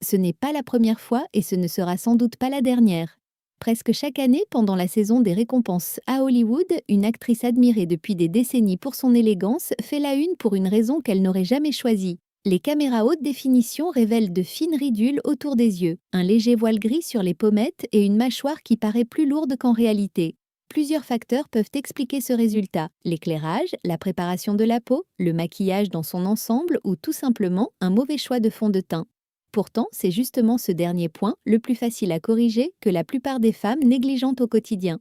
Ce n'est pas la première fois et ce ne sera sans doute pas la dernière. Presque chaque année, pendant la saison des récompenses à Hollywood, une actrice admirée depuis des décennies pour son élégance fait la une pour une raison qu'elle n'aurait jamais choisie. Les caméras haute définition révèlent de fines ridules autour des yeux, un léger voile gris sur les pommettes et une mâchoire qui paraît plus lourde qu'en réalité. Plusieurs facteurs peuvent expliquer ce résultat: l'éclairage, la préparation de la peau, le maquillage dans son ensemble ou tout simplement un mauvais choix de fond de teint. Pourtant, c'est justement ce dernier point, le plus facile à corriger, que la plupart des femmes négligent au quotidien.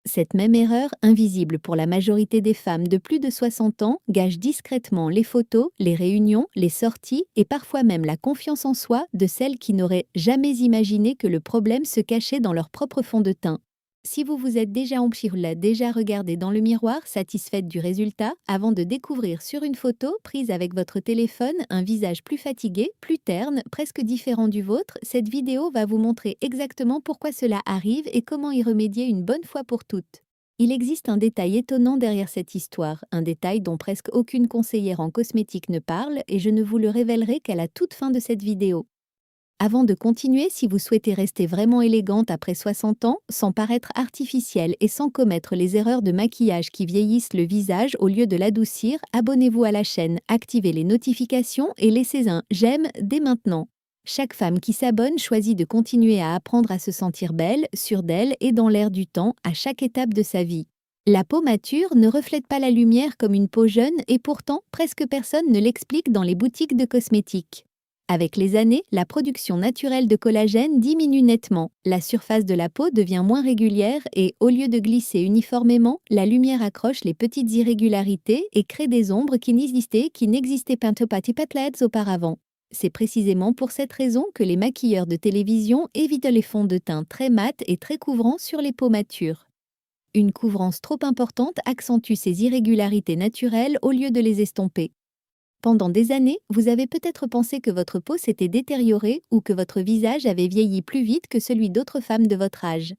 Cette même erreur, invisible pour la majorité des femmes de plus de 60 ans, gâche discrètement les photos, les réunions, les sorties et parfois même la confiance en soi de celles qui n'auraient jamais imaginé que le problème se cachait dans leur propre fond de teint. Si vous vous êtes déjà déjà regardé dans le miroir, satisfaite du résultat, avant de découvrir sur une photo prise avec votre téléphone un visage plus fatigué, plus terne, presque différent du vôtre, cette vidéo va vous montrer exactement pourquoi cela arrive et comment y remédier une bonne fois pour toutes. Il existe un détail étonnant derrière cette histoire, un détail dont presque aucune conseillère en cosmétique ne parle, et je ne vous le révélerai qu'à la toute fin de cette vidéo. Avant de continuer, si vous souhaitez rester vraiment élégante après 60 ans, sans paraître artificielle et sans commettre les erreurs de maquillage qui vieillissent le visage au lieu de l'adoucir, abonnez-vous à la chaîne, activez les notifications et laissez un j'aime dès maintenant. Chaque femme qui s'abonne choisit de continuer à apprendre à se sentir belle, sûre d'elle et dans l'air du temps à chaque étape de sa vie. La peau mature ne reflète pas la lumière comme une peau jeune et pourtant presque personne ne l'explique dans les boutiques de cosmétiques. Avec les années, la production naturelle de collagène diminue nettement, la surface de la peau devient moins régulière et, au lieu de glisser uniformément, la lumière accroche les petites irrégularités et crée des ombres qui n'existaient pas auparavant. C'est précisément pour cette raison que les maquilleurs de télévision évitent les fonds de teint très mat et très couvrants sur les peaux matures. Une couvrance trop importante accentue ces irrégularités naturelles au lieu de les estomper. Pendant des années, vous avez peut-être pensé que votre peau s'était détériorée ou que votre visage avait vieilli plus vite que celui d'autres femmes de votre âge.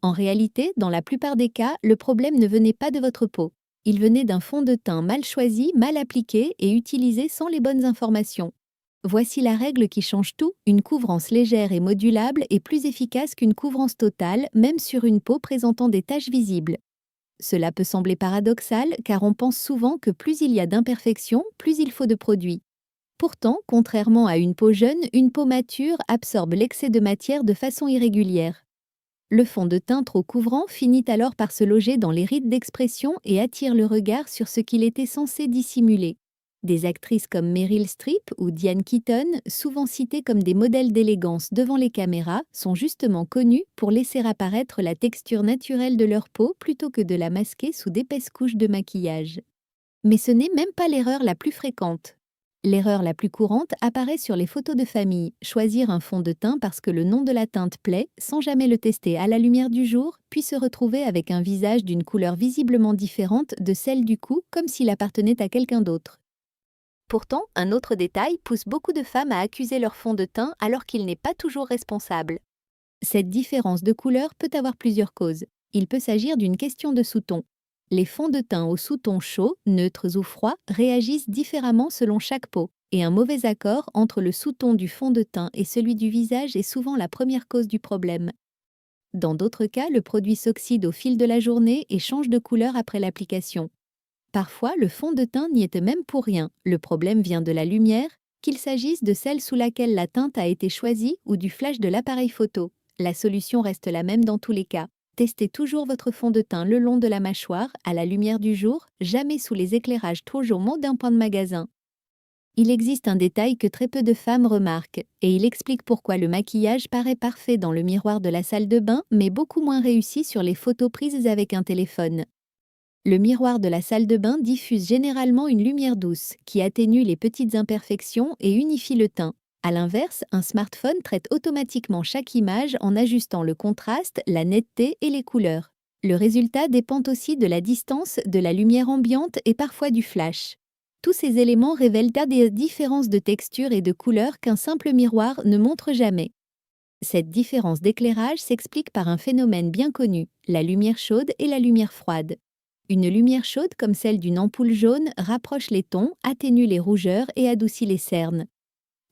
En réalité, dans la plupart des cas, le problème ne venait pas de votre peau. Il venait d'un fond de teint mal choisi, mal appliqué et utilisé sans les bonnes informations. Voici la règle qui change tout: une couvrance légère et modulable est plus efficace qu'une couvrance totale, même sur une peau présentant des taches visibles. Cela peut sembler paradoxal car on pense souvent que plus il y a d'imperfections, plus il faut de produits. Pourtant, contrairement à une peau jeune, une peau mature absorbe l'excès de matière de façon irrégulière. Le fond de teint trop couvrant finit alors par se loger dans les rides d'expression et attire le regard sur ce qu'il était censé dissimuler. Des actrices comme Meryl Streep ou Diane Keaton, souvent citées comme des modèles d'élégance devant les caméras, sont justement connues pour laisser apparaître la texture naturelle de leur peau plutôt que de la masquer sous d'épaisses couches de maquillage. Mais ce n'est même pas l'erreur la plus fréquente. L'erreur la plus courante apparaît sur les photos de famille: choisir un fond de teint parce que le nom de la teinte plaît, sans jamais le tester à la lumière du jour, puis se retrouver avec un visage d'une couleur visiblement différente de celle du cou, comme s'il appartenait à quelqu'un d'autre. Pourtant, un autre détail pousse beaucoup de femmes à accuser leur fond de teint alors qu'il n'est pas toujours responsable. Cette différence de couleur peut avoir plusieurs causes. Il peut s'agir d'une question de sous-ton. Les fonds de teint aux sous-tons chauds, neutres ou froids réagissent différemment selon chaque peau, et un mauvais accord entre le sous-ton du fond de teint et celui du visage est souvent la première cause du problème. Dans d'autres cas, le produit s'oxyde au fil de la journée et change de couleur après l'application. Parfois, le fond de teint n'y était même pour rien. Le problème vient de la lumière, qu'il s'agisse de celle sous laquelle la teinte a été choisie ou du flash de l'appareil photo. La solution reste la même dans tous les cas. Testez toujours votre fond de teint le long de la mâchoire, à la lumière du jour, jamais sous les éclairages trop jaumants d'un point de magasin. Il existe un détail que très peu de femmes remarquent, et il explique pourquoi le maquillage paraît parfait dans le miroir de la salle de bain, mais beaucoup moins réussi sur les photos prises avec un téléphone. Le miroir de la salle de bain diffuse généralement une lumière douce, qui atténue les petites imperfections et unifie le teint. A l'inverse, un smartphone traite automatiquement chaque image en ajustant le contraste, la netteté et les couleurs. Le résultat dépend aussi de la distance, de la lumière ambiante et parfois du flash. Tous ces éléments révèlent des différences de texture et de couleur qu'un simple miroir ne montre jamais. Cette différence d'éclairage s'explique par un phénomène bien connu: la lumière chaude et la lumière froide. Une lumière chaude comme celle d'une ampoule jaune rapproche les tons, atténue les rougeurs et adoucit les cernes.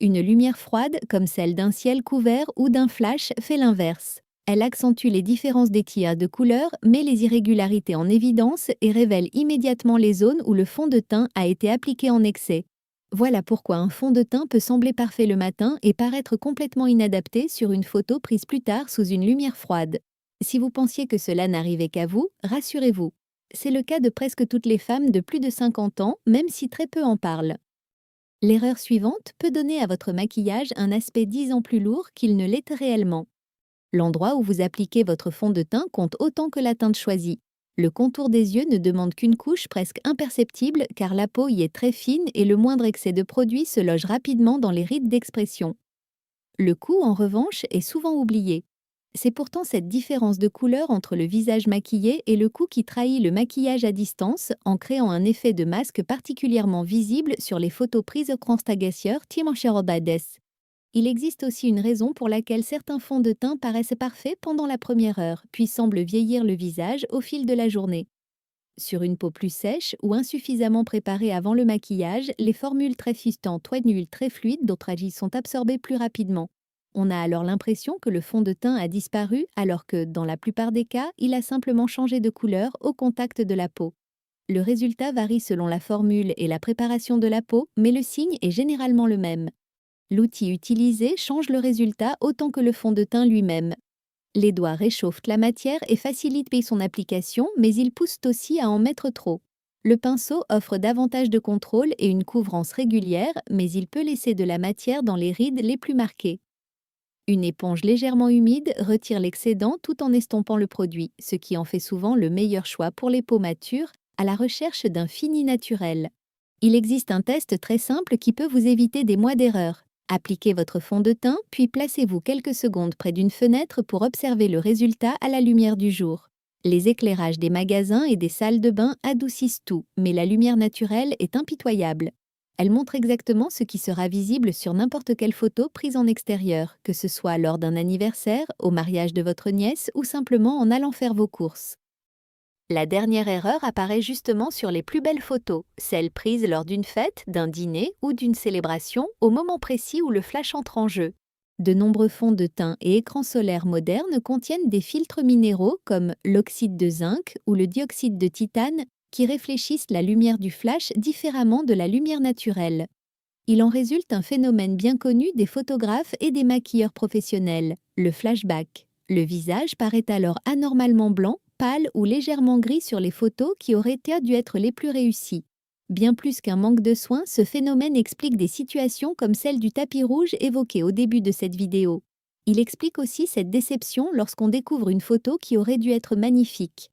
Une lumière froide, comme celle d'un ciel couvert ou d'un flash, fait l'inverse. Elle accentue les différences d'éclat de couleurs, met les irrégularités en évidence et révèle immédiatement les zones où le fond de teint a été appliqué en excès. Voilà pourquoi un fond de teint peut sembler parfait le matin et paraître complètement inadapté sur une photo prise plus tard sous une lumière froide. Si vous pensiez que cela n'arrivait qu'à vous, rassurez-vous. C'est le cas de presque toutes les femmes de plus de 50 ans, même si très peu en parlent. L'erreur suivante peut donner à votre maquillage un aspect 10 ans plus lourd qu'il ne l'est réellement. L'endroit où vous appliquez votre fond de teint compte autant que la teinte choisie. Le contour des yeux ne demande qu'une couche presque imperceptible car la peau y est très fine et le moindre excès de produit se loge rapidement dans les rides d'expression. Le cou, en revanche, est souvent oublié. C'est pourtant cette différence de couleur entre le visage maquillé et le cou qui trahit le maquillage à distance en créant un effet de masque particulièrement visible sur les photos prises au Constagacieur Timancherobades. Il existe aussi une raison pour laquelle certains fonds de teint paraissent parfaits pendant la première heure, puis semblent vieillir le visage au fil de la journée. Sur une peau plus sèche ou insuffisamment préparée avant le maquillage, les formules très fistantes ou nulles très fluides d'Autragi sont absorbées plus rapidement. On a alors l'impression que le fond de teint a disparu alors que, dans la plupart des cas, il a simplement changé de couleur au contact de la peau. Le résultat varie selon la formule et la préparation de la peau, mais le signe est généralement le même. L'outil utilisé change le résultat autant que le fond de teint lui-même. Les doigts réchauffent la matière et facilitent son application, mais ils poussent aussi à en mettre trop. Le pinceau offre davantage de contrôle et une couvrance régulière, mais il peut laisser de la matière dans les rides les plus marquées. Une éponge légèrement humide retire l'excédent tout en estompant le produit, ce qui en fait souvent le meilleur choix pour les peaux matures, à la recherche d'un fini naturel. Il existe un test très simple qui peut vous éviter des mois d'erreur. Appliquez votre fond de teint, puis placez-vous quelques secondes près d'une fenêtre pour observer le résultat à la lumière du jour. Les éclairages des magasins et des salles de bain adoucissent tout, mais la lumière naturelle est impitoyable. Elle montre exactement ce qui sera visible sur n'importe quelle photo prise en extérieur, que ce soit lors d'un anniversaire, au mariage de votre nièce ou simplement en allant faire vos courses. La dernière erreur apparaît justement sur les plus belles photos, celles prises lors d'une fête, d'un dîner ou d'une célébration, au moment précis où le flash entre en jeu. De nombreux fonds de teint et écrans solaires modernes contiennent des filtres minéraux comme l'oxyde de zinc ou le dioxyde de titane qui réfléchissent la lumière du flash différemment de la lumière naturelle. Il en résulte un phénomène bien connu des photographes et des maquilleurs professionnels, le flashback. Le visage paraît alors anormalement blanc, pâle ou légèrement gris sur les photos qui auraient dû être les plus réussies. Bien plus qu'un manque de soin, ce phénomène explique des situations comme celle du tapis rouge évoquée au début de cette vidéo. Il explique aussi cette déception lorsqu'on découvre une photo qui aurait dû être magnifique.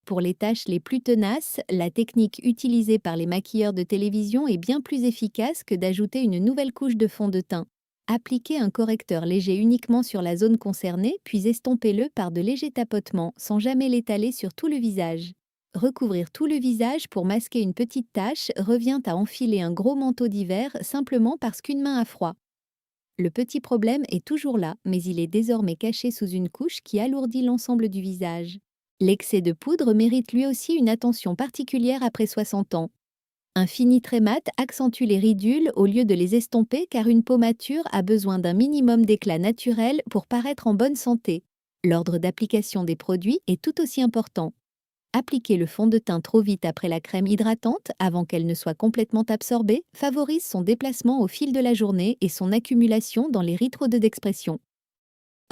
Pour les tâches les plus tenaces, la technique utilisée par les maquilleurs de télévision est bien plus efficace que d'ajouter une nouvelle couche de fond de teint. Appliquez un correcteur léger uniquement sur la zone concernée, puis estompez-le par de légers tapotements, sans jamais l'étaler sur tout le visage. Recouvrir tout le visage pour masquer une petite tache revient à enfiler un gros manteau d'hiver simplement parce qu'une main a froid. Le petit problème est toujours là, mais il est désormais caché sous une couche qui alourdit l'ensemble du visage. L'excès de poudre mérite lui aussi une attention particulière après 60 ans. Un fini très mat accentue les ridules au lieu de les estomper car une peau mature a besoin d'un minimum d'éclat naturel pour paraître en bonne santé. L'ordre d'application des produits est tout aussi important. Appliquer le fond de teint trop vite après la crème hydratante, avant qu'elle ne soit complètement absorbée, favorise son déplacement au fil de la journée et son accumulation dans les rides d'expression.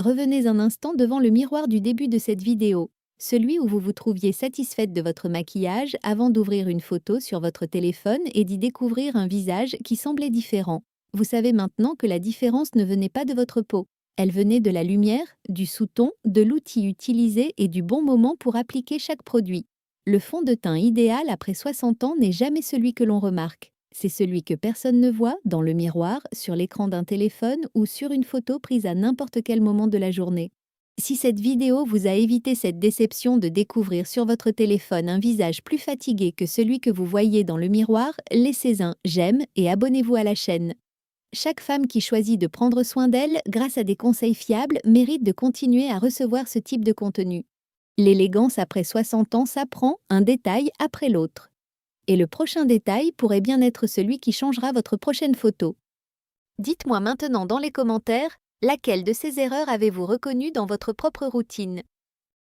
Revenez un instant devant le miroir du début de cette vidéo. Celui où vous vous trouviez satisfaite de votre maquillage avant d'ouvrir une photo sur votre téléphone et d'y découvrir un visage qui semblait différent. Vous savez maintenant que la différence ne venait pas de votre peau. Elle venait de la lumière, du sous-ton, de l'outil utilisé et du bon moment pour appliquer chaque produit. Le fond de teint idéal après 60 ans n'est jamais celui que l'on remarque. C'est celui que personne ne voit dans le miroir, sur l'écran d'un téléphone ou sur une photo prise à n'importe quel moment de la journée. Si cette vidéo vous a évité cette déception de découvrir sur votre téléphone un visage plus fatigué que celui que vous voyez dans le miroir, laissez un j'aime et abonnez-vous à la chaîne. Chaque femme qui choisit de prendre soin d'elle grâce à des conseils fiables mérite de continuer à recevoir ce type de contenu. L'élégance après 60 ans s'apprend un détail après l'autre. Et le prochain détail pourrait bien être celui qui changera votre prochaine photo. Dites-moi maintenant dans les commentaires, laquelle de ces erreurs avez-vous reconnue dans votre propre routine?